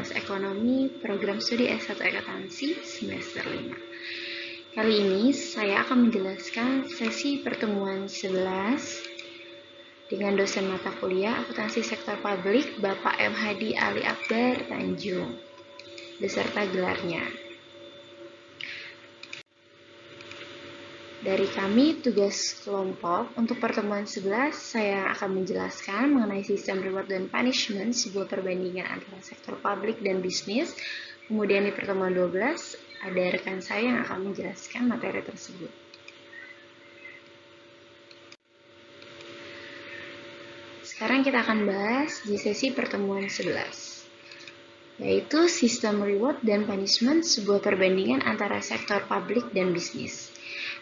Fakultas Ekonomi, Program Studi S1 Akuntansi, semester 5. Kali ini saya akan menjelaskan sesi pertemuan 11 dengan dosen mata kuliah Akuntansi Sektor Publik, Bapak M. Hadi Ali Akbar Tanjung, beserta gelarnya. Dari kami, tugas kelompok untuk pertemuan 11, saya akan menjelaskan mengenai sistem reward dan punishment, sebuah perbandingan antara sektor publik dan bisnis. Kemudian di pertemuan 12, ada rekan saya yang akan menjelaskan materi tersebut. Sekarang kita akan bahas di sesi pertemuan 11, yaitu sistem reward dan punishment, sebuah perbandingan antara sektor publik dan bisnis.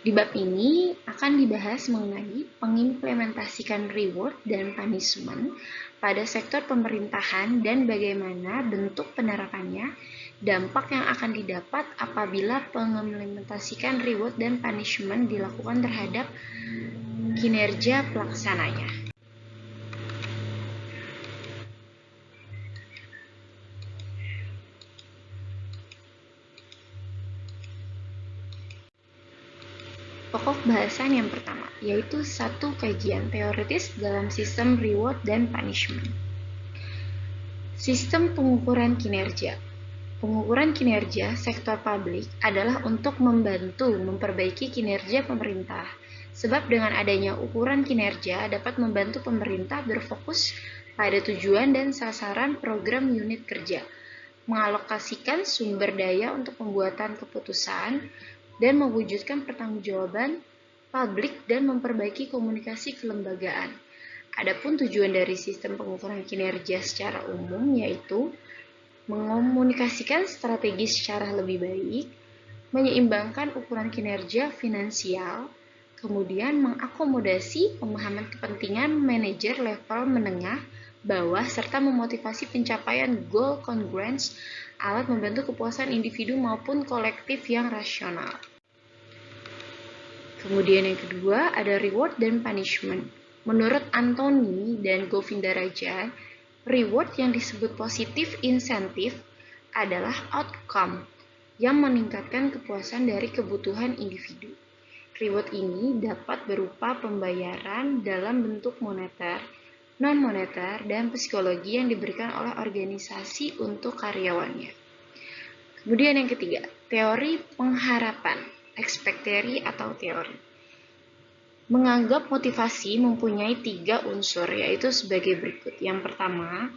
Di bab ini akan dibahas mengenai pengimplementasikan reward dan punishment pada sektor pemerintahan dan bagaimana bentuk penerapannya, dampak yang akan didapat apabila pengimplementasikan reward dan punishment dilakukan terhadap kinerja pelaksananya. Pokok bahasan yang pertama, yaitu satu kajian teoritis dalam sistem reward dan punishment. Sistem pengukuran kinerja. Pengukuran kinerja sektor publik adalah untuk membantu memperbaiki kinerja pemerintah, sebab dengan adanya ukuran kinerja dapat membantu pemerintah berfokus pada tujuan dan sasaran program unit kerja, mengalokasikan sumber daya untuk pembuatan keputusan, dan mewujudkan pertanggungjawaban publik dan memperbaiki komunikasi kelembagaan. Adapun tujuan dari sistem pengukuran kinerja secara umum yaitu mengomunikasikan strategi secara lebih baik, menyeimbangkan ukuran kinerja finansial, kemudian mengakomodasi pemahaman kepentingan manajer level menengah bawah serta memotivasi pencapaian goal congruence, alat membantu kepuasan individu maupun kolektif yang rasional. Kemudian yang kedua ada reward dan punishment. Menurut Anthony dan Govindarajan, reward yang disebut positif insentif adalah outcome yang meningkatkan kepuasan dari kebutuhan individu. Reward ini dapat berupa pembayaran dalam bentuk moneter, non-moneter, dan psikologi yang diberikan oleh organisasi untuk karyawannya. Kemudian yang ketiga, teori pengharapan, expectatory atau teori. Menganggap motivasi mempunyai 3 unsur, yaitu sebagai berikut. Yang pertama,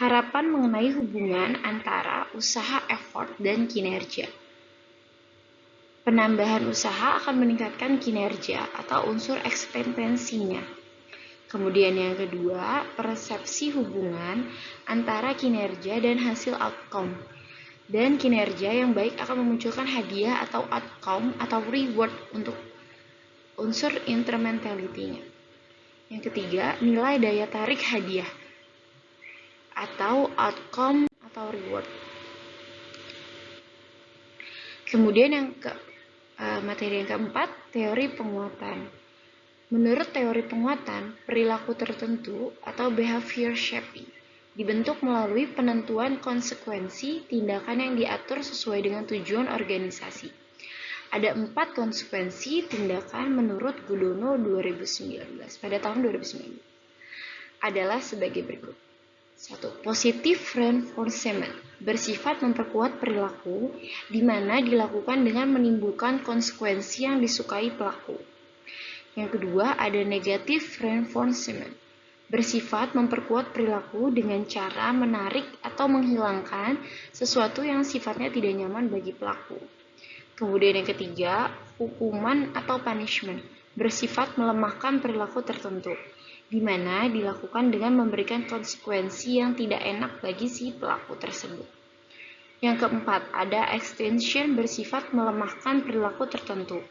harapan mengenai hubungan antara usaha effort dan kinerja. Penambahan usaha akan meningkatkan kinerja atau unsur ekspektasinya. Kemudian yang kedua, persepsi hubungan antara kinerja dan hasil outcome. Dan kinerja yang baik akan memunculkan hadiah atau outcome atau reward untuk unsur incrementality-nya. Yang ketiga, nilai daya tarik hadiah atau outcome atau reward. Kemudian materi yang keempat, teori penguatan. Menurut teori penguatan, perilaku tertentu atau behavior shaping dibentuk melalui penentuan konsekuensi tindakan yang diatur sesuai dengan tujuan organisasi. Ada 4 konsekuensi tindakan menurut Gudono 2019 pada tahun 2019. Adalah sebagai berikut. 1. Positive reinforcement bersifat memperkuat perilaku di mana dilakukan dengan menimbulkan konsekuensi yang disukai pelaku. Yang kedua, ada negative reinforcement bersifat memperkuat perilaku dengan cara menarik atau menghilangkan sesuatu yang sifatnya tidak nyaman bagi pelaku. Kemudian yang ketiga, hukuman atau punishment bersifat melemahkan perilaku tertentu, di mana dilakukan dengan memberikan konsekuensi yang tidak enak bagi si pelaku tersebut. Yang keempat, ada extension bersifat melemahkan perilaku tertentu,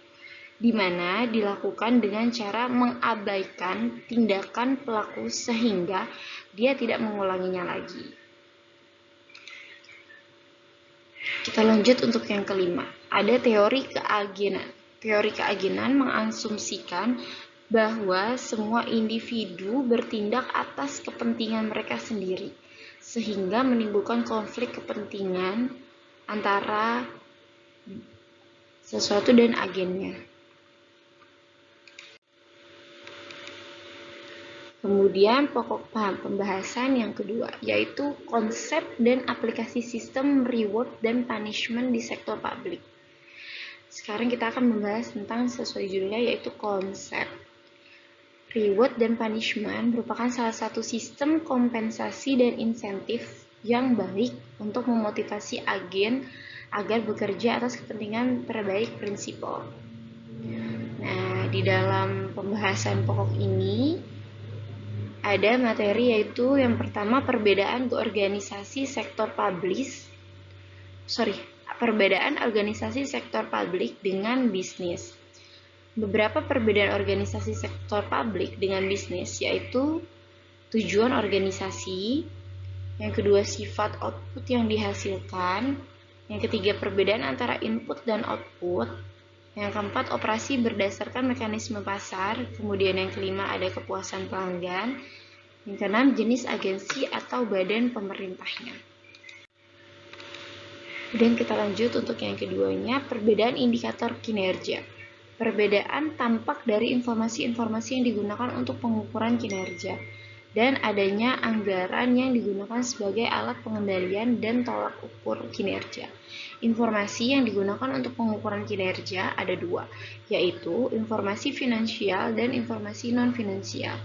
di mana dilakukan dengan cara mengabaikan tindakan pelaku sehingga dia tidak mengulanginya lagi. Kita lanjut untuk yang kelima. Ada teori keagenan. Teori keagenan mengasumsikan bahwa semua individu bertindak atas kepentingan mereka sendiri, sehingga menimbulkan konflik kepentingan antara sesuatu dan agennya. Kemudian pokok paham pembahasan yang kedua, yaitu konsep dan aplikasi sistem reward dan punishment di sektor publik. Sekarang kita akan membahas tentang sesuai judulnya, yaitu konsep. Reward dan punishment merupakan salah satu sistem kompensasi dan insentif yang baik untuk memotivasi agen agar bekerja atas kepentingan terbaik prinsipal. Nah, di dalam pembahasan pokok ini ada materi, yaitu yang pertama perbedaan organisasi sektor publik dengan bisnis. Beberapa perbedaan organisasi sektor publik dengan bisnis, yaitu tujuan organisasi, yang kedua sifat output yang dihasilkan, yang ketiga perbedaan antara input dan output, yang keempat operasi berdasarkan mekanisme pasar, kemudian yang kelima ada kepuasan pelanggan, yang keenam jenis agensi atau badan pemerintahnya. Kemudian kita lanjut untuk yang keduanya, perbedaan indikator kinerja. Perbedaan tampak dari informasi-informasi yang digunakan untuk pengukuran kinerja dan adanya anggaran yang digunakan sebagai alat pengendalian dan tolak ukur kinerja. Informasi yang digunakan untuk pengukuran kinerja ada dua, yaitu informasi finansial dan informasi non-finansial.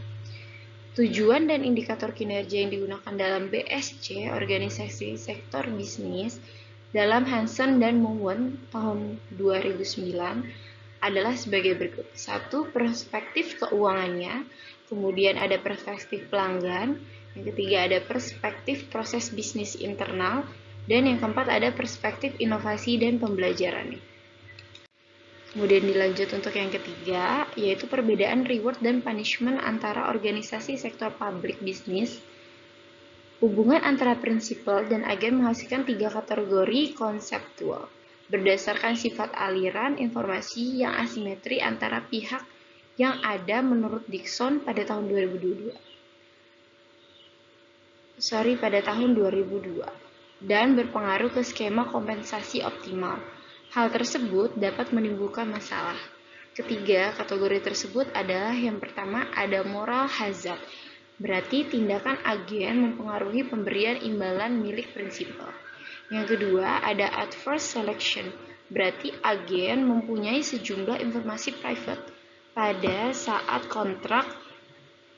Tujuan dan indikator kinerja yang digunakan dalam BSC, organisasi sektor bisnis, dalam Hansen dan Mowen tahun 2009 adalah sebagai berikut. 1. Perspektif keuangannya, kemudian ada perspektif pelanggan, yang ketiga ada perspektif proses bisnis internal, dan yang keempat ada perspektif inovasi dan pembelajarannya. Kemudian dilanjut untuk yang ketiga, yaitu perbedaan reward dan punishment antara organisasi sektor publik bisnis. Hubungan antara prinsipal dan agen menghasilkan 3 kategori konseptual berdasarkan sifat aliran informasi yang asimetri antara pihak yang ada menurut Dickson pada tahun 2002 dan berpengaruh ke skema kompensasi optimal. Hal tersebut dapat menimbulkan masalah. Ketiga, kategori tersebut adalah yang pertama ada moral hazard. Berarti tindakan agen mempengaruhi pemberian imbalan milik prinsipal. Yang kedua, ada adverse selection. Berarti agen mempunyai sejumlah informasi private pada saat kontrak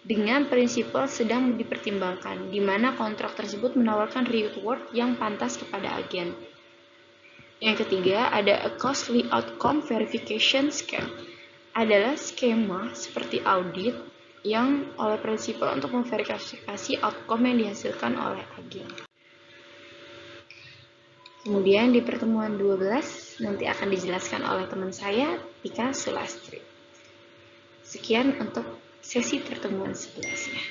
dengan prinsipal sedang dipertimbangkan, di mana kontrak tersebut menawarkan reward yang pantas kepada agen. Yang ketiga, ada a costly outcome verification scheme. Adalah skema seperti audit yang oleh prinsipal untuk memverifikasi outcome yang dihasilkan oleh agen. Kemudian di pertemuan 12 nanti akan dijelaskan oleh teman saya, Tika Sulastri. Sekian untuk sesi pertemuan 11-nya.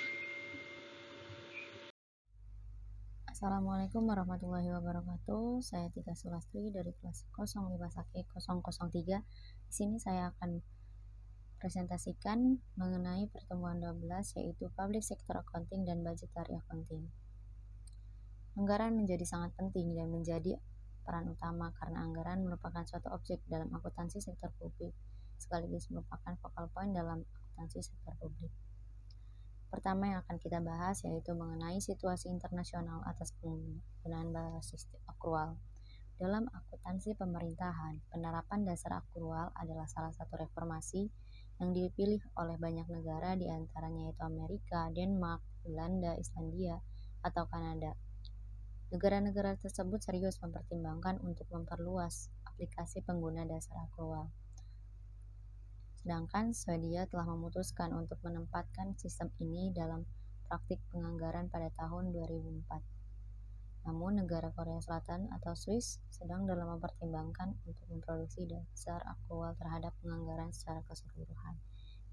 Assalamualaikum warahmatullahi wabarakatuh. Saya Tika Sulastri dari kelas 05 Sake 003. Di sini saya akan presentasikan mengenai pertemuan 12, yaitu Public Sector Accounting dan Budgetary Accounting. Anggaran menjadi sangat penting dan menjadi peran utama karena anggaran merupakan suatu objek dalam akuntansi sektor publik, sekaligus merupakan focal point dalam akuntansi sektor publik. Pertama yang akan kita bahas yaitu mengenai situasi internasional atas penggunaan basis akrual. Dalam akuntansi pemerintahan, penerapan dasar akrual adalah salah satu reformasi yang dipilih oleh banyak negara, di antaranya yaitu Amerika, Denmark, Belanda, Islandia, atau Kanada. Negara-negara tersebut serius mempertimbangkan untuk memperluas aplikasi pengguna dasar akrual. Sedangkan Swedia telah memutuskan untuk menempatkan sistem ini dalam praktik penganggaran pada tahun 2004. Namun negara Korea Selatan atau Swiss sedang dalam mempertimbangkan untuk memproduksi dasar akrual terhadap penganggaran secara keseluruhan.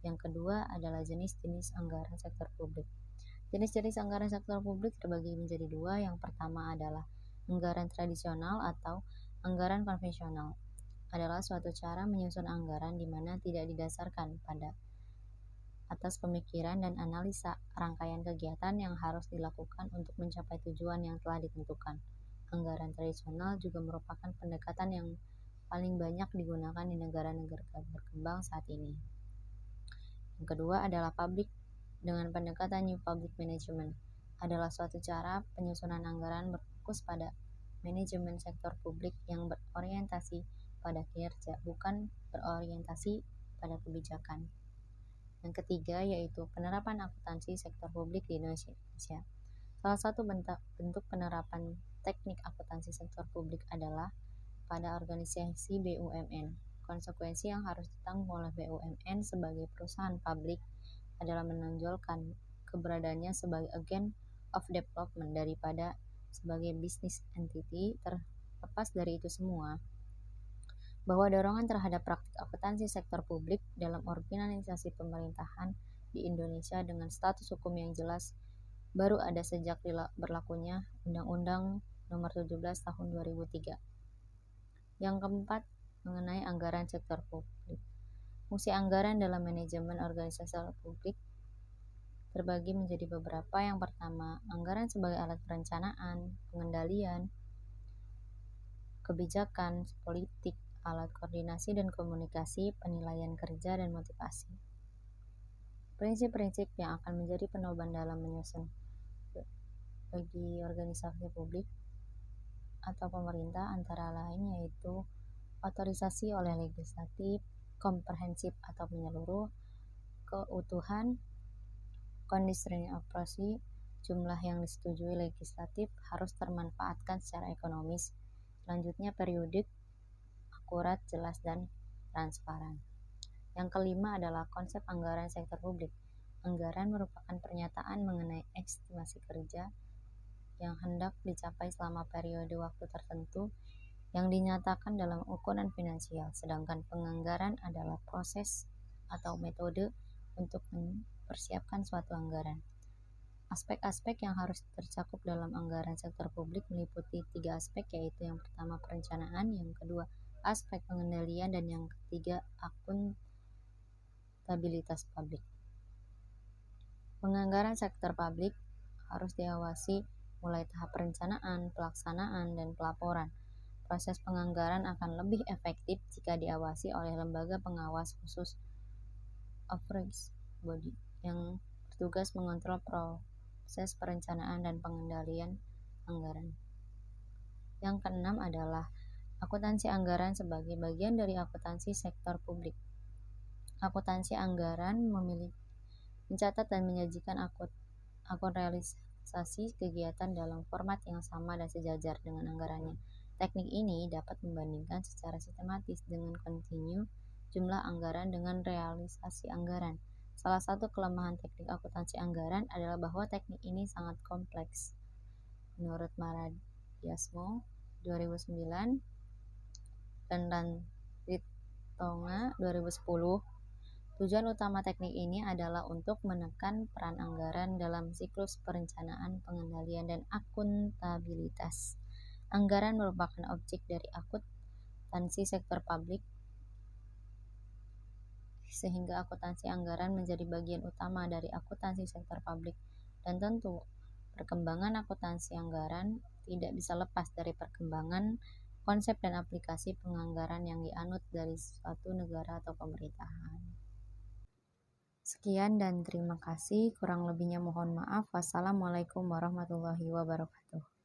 Yang kedua adalah jenis-jenis anggaran sektor publik. Jenis-jenis anggaran sektor publik terbagi menjadi dua. Yang pertama adalah anggaran tradisional atau anggaran konvensional. Adalah suatu cara menyusun anggaran di mana tidak didasarkan pada atas pemikiran dan analisa rangkaian kegiatan yang harus dilakukan untuk mencapai tujuan yang telah ditentukan. Anggaran tradisional juga merupakan pendekatan yang paling banyak digunakan di negara-negara berkembang saat ini. Yang kedua adalah public dengan pendekatan New Public Management adalah suatu cara penyusunan anggaran berfokus pada manajemen sektor publik yang berorientasi pada kinerja, bukan berorientasi pada kebijakan. Yang ketiga yaitu penerapan akuntansi sektor publik di Indonesia. Salah satu bentuk penerapan teknik akuntansi sektor publik adalah pada organisasi BUMN. Konsekuensi yang harus ditanggung oleh BUMN sebagai perusahaan publik adalah menonjolkan keberadaannya sebagai agen of development daripada sebagai business entity. Terlepas dari itu semua, bahwa dorongan terhadap praktik akuntansi sektor publik dalam organisasi pemerintahan di Indonesia dengan status hukum yang jelas baru ada sejak berlakunya Undang-Undang Nomor 17 Tahun 2003. Yang keempat, mengenai anggaran sektor publik. Fungsi anggaran dalam manajemen organisasi publik terbagi menjadi beberapa. Yang pertama, anggaran sebagai alat perencanaan, pengendalian, kebijakan, politik, alat koordinasi dan komunikasi, penilaian kerja dan motivasi. Prinsip-prinsip yang akan menjadi pedoman dalam menyusun bagi organisasi publik atau pemerintah antara lain yaitu otorisasi oleh legislatif, komprehensif atau menyeluruh, keutuhan, kondisi operasi, jumlah yang disetujui legislatif harus termanfaatkan secara ekonomis. Selanjutnya periodik, akurat, jelas, dan transparan. Yang kelima adalah konsep anggaran sektor publik. Anggaran merupakan pernyataan mengenai estimasi kerja yang hendak dicapai selama periode waktu tertentu yang dinyatakan dalam ukuran finansial, sedangkan penganggaran adalah proses atau metode untuk mempersiapkan suatu anggaran. Aspek-aspek yang harus tercakup dalam anggaran sektor publik meliputi 3 aspek, yaitu yang pertama perencanaan, yang kedua aspek pengendalian, dan yang ketiga akuntabilitas publik. Penganggaran sektor publik harus diawasi mulai tahap perencanaan, pelaksanaan, dan pelaporan. Proses penganggaran akan lebih efektif jika diawasi oleh lembaga pengawas khusus oversight body yang bertugas mengontrol proses perencanaan dan pengendalian anggaran. Yang keenam adalah akuntansi anggaran sebagai bagian dari akuntansi sektor publik. Akuntansi anggaran mencatat dan menyajikan akun realisasi kegiatan dalam format yang sama dan sejajar dengan anggarannya. Teknik ini dapat membandingkan secara sistematis dengan kontinu jumlah anggaran dengan realisasi anggaran. Salah satu kelemahan teknik akuntansi anggaran adalah bahwa teknik ini sangat kompleks. Menurut Maradiasmo 2009 dan Ritonga 2010, tujuan utama teknik ini adalah untuk menekan peran anggaran dalam siklus perencanaan, pengendalian, dan akuntabilitas. Anggaran merupakan objek dari akuntansi sektor publik, sehingga akuntansi anggaran menjadi bagian utama dari akuntansi sektor publik. Dan tentu, perkembangan akuntansi anggaran tidak bisa lepas dari perkembangan konsep dan aplikasi penganggaran yang dianut dari suatu negara atau pemerintahan. Sekian dan terima kasih. Kurang lebihnya mohon maaf. Wassalamualaikum warahmatullahi wabarakatuh.